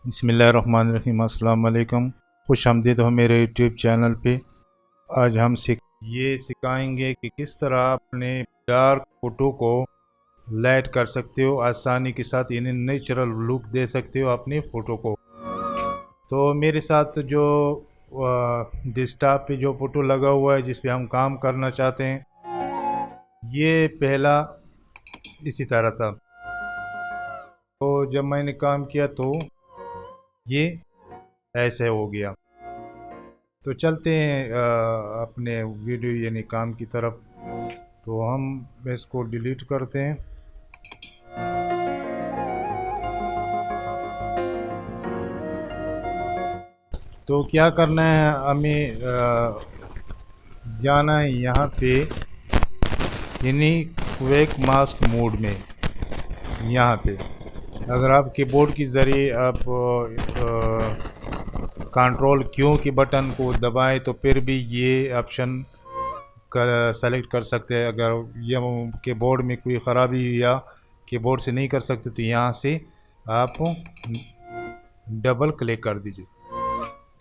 बिस्मिल्लाहिर्रहमानिर्रहीम। अस्सलाम वालेकुम। खुश आमदीद हो मेरे यूट्यूब चैनल पे। आज हम सिखाएंगे कि किस तरह अपने डार्क फ़ोटो को लाइट कर सकते हो, आसानी के साथ यानी नेचुरल लुक दे सकते हो अपनी फ़ोटो को। तो मेरे साथ जो डेस्कटॉप पे जो फ़ोटो लगा हुआ है जिस पे हम काम करना चाहते हैं, ये पहला इसी तरह था। तो जब मैंने काम किया तो ये ऐसे हो गया। तो चलते हैं अपने वीडियो यानी काम की तरफ। तो हम इसको डिलीट करते हैं। तो क्या करना है, हमें जाना है यहाँ पे यानी क्विक मास्क मोड में। यहाँ पे अगर आप कीबोर्ड के ज़रिए आप कंट्रोल क्यू की बटन को दबाएं तो फिर भी ये ऑप्शन सेलेक्ट कर सकते हैं। अगर ये कीबोर्ड में कोई ख़राबी या कीबोर्ड से नहीं कर सकते तो यहाँ से आप डबल क्लिक कर दीजिए।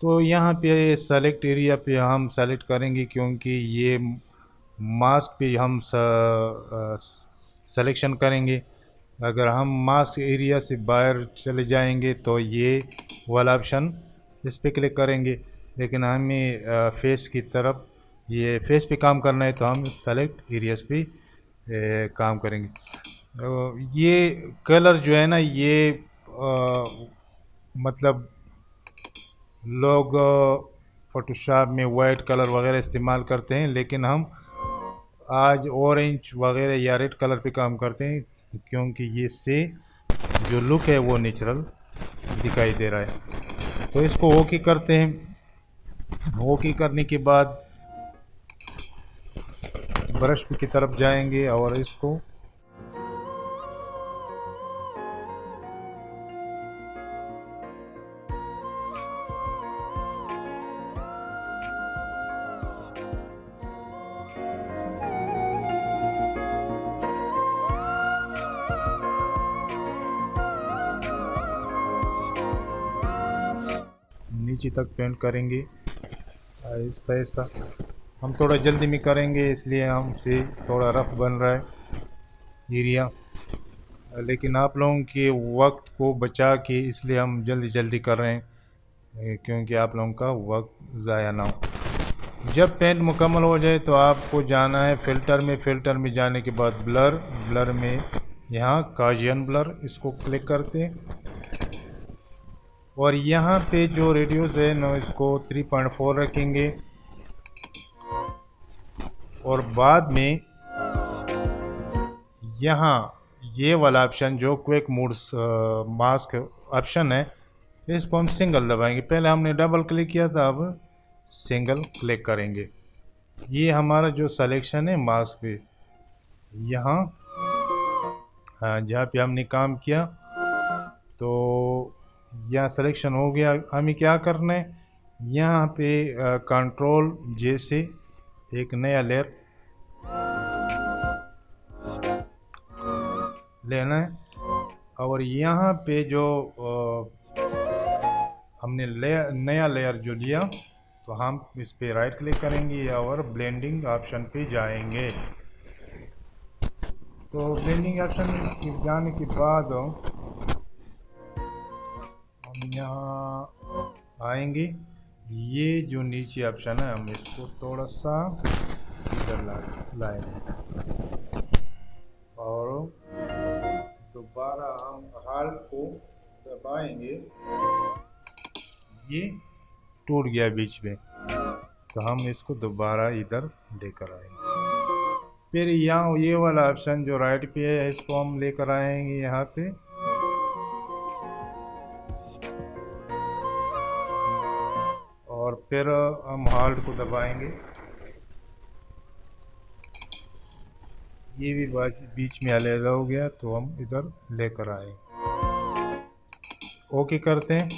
तो यहाँ पे सेलेक्ट एरिया पे हम सेलेक्ट करेंगे क्योंकि ये मास्क पे हम सेलेक्शन करेंगे। अगर हम मास्क एरिया से बाहर चले जाएंगे तो ये वाला ऑप्शन इस पे क्लिक करेंगे, लेकिन हमें फेस की तरफ ये फेस पे काम करना है तो हम सेलेक्ट एरियाज पे काम करेंगे। ये कलर जो है ना, ये मतलब लोग फोटोशॉप में वाइट कलर वगैरह इस्तेमाल करते हैं, लेकिन हम आज ऑरेंज वगैरह या रेड कलर पे काम करते हैं क्योंकि ये से जो लुक है वो नेचुरल दिखाई दे रहा है। तो इसको ओके करते हैं। ओके करने के बाद ब्रश की तरफ जाएंगे और इसको नीचे तक पेंट करेंगे आहिस्ता आहिस्ता। हम थोड़ा जल्दी में करेंगे इसलिए हमसे थोड़ा रफ बन रहा है एरिया, लेकिन आप लोगों के वक्त को बचा के इसलिए हम जल्दी जल्दी कर रहे हैं क्योंकि आप लोगों का वक्त ज़ाया ना हो। जब पेंट मुकम्मल हो जाए तो आपको जाना है फ़िल्टर में। फ़िल्टर में जाने के बाद ब्लर में यहाँ गॉसियन ब्लर, इसको क्लिक करते हैं और यहाँ पे जो रेडियस है ना इसको 3.4 रखेंगे और बाद में यहाँ ये वाला ऑप्शन जो क्विक मोड मास्क ऑप्शन है इसको हम सिंगल दबाएंगे। पहले हमने डबल क्लिक किया था, अब सिंगल क्लिक करेंगे। ये हमारा जो सिलेक्शन है मास्क पे, यहाँ जहाँ पे हमने काम किया तो यहाँ सिलेक्शन हो गया। हमें क्या करना है, यहाँ पे कंट्रोल जैसे एक नया लेयर लेना है और यहाँ पे जो हमने नया लेयर जो लिया तो हम इस पे राइट क्लिक करेंगे और ब्लेंडिंग ऑप्शन पे जाएंगे। तो ब्लेंडिंग ऑप्शन जाने के बाद हम यहाँ आएंगे। ये जो नीचे ऑप्शन है हम इसको थोड़ा सा इधर लाएंगे और दोबारा हम हाल्ट को दबाएंगे। ये टूट गया बीच में तो हम इसको दोबारा इधर लेकर आएंगे। फिर यहाँ ये वाला ऑप्शन जो राइट पे है इसको हम लेकर आएंगे यहाँ पे और फिर हम हाल्ट को दबाएंगे। ये भी बीच में अलग हो गया तो हम इधर लेकर आए। ओके करते हैं।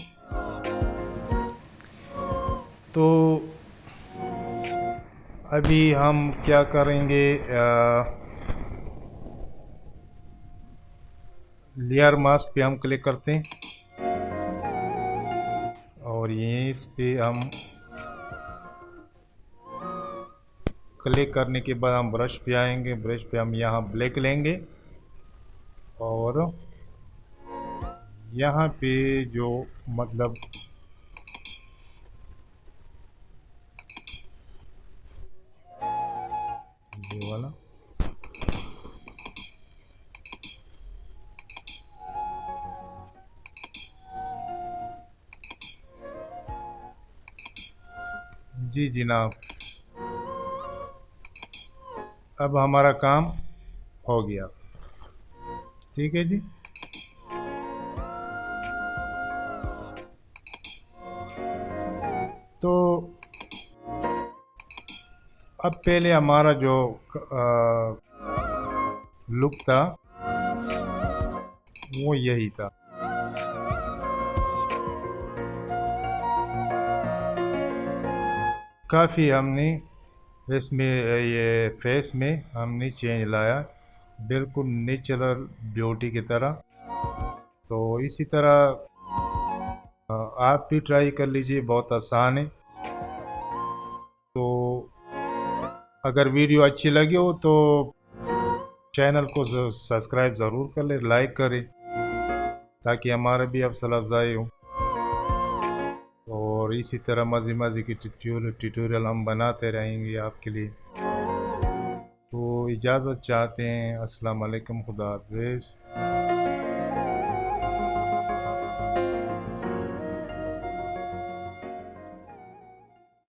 तो अभी हम क्या करेंगे, लेयर मास्क पे हम क्लिक करते हैं और ये इस पे हम क्लिक करने के बाद हम ब्रश पे आएंगे। ब्रश पे हम यहाँ ब्लैक लेंगे और यहाँ पे जो मतलब ये वाला जी जनाब, अब हमारा काम हो गया। ठीक है जी। तो अब पहले हमारा जो लुक था वो यही था। काफ़ी हमने इसमें ये फेस में हमने चेंज लाया, बिल्कुल नेचुरल ब्यूटी की तरह। तो इसी तरह आप भी ट्राई कर लीजिए, बहुत आसान है। तो अगर वीडियो अच्छी लगी हो तो चैनल को सब्सक्राइब ज़रूर कर ले, लाइक करें ताकि हमारा भी हौसला अफजाई हो। और इसी तरह मज़े की ट्यूटोरियल हम बनाते रहेंगे आपके लिए। तो इजाज़त चाहते हैं। अस्सलाम वालेकुम, खुदा हाफ़िज़।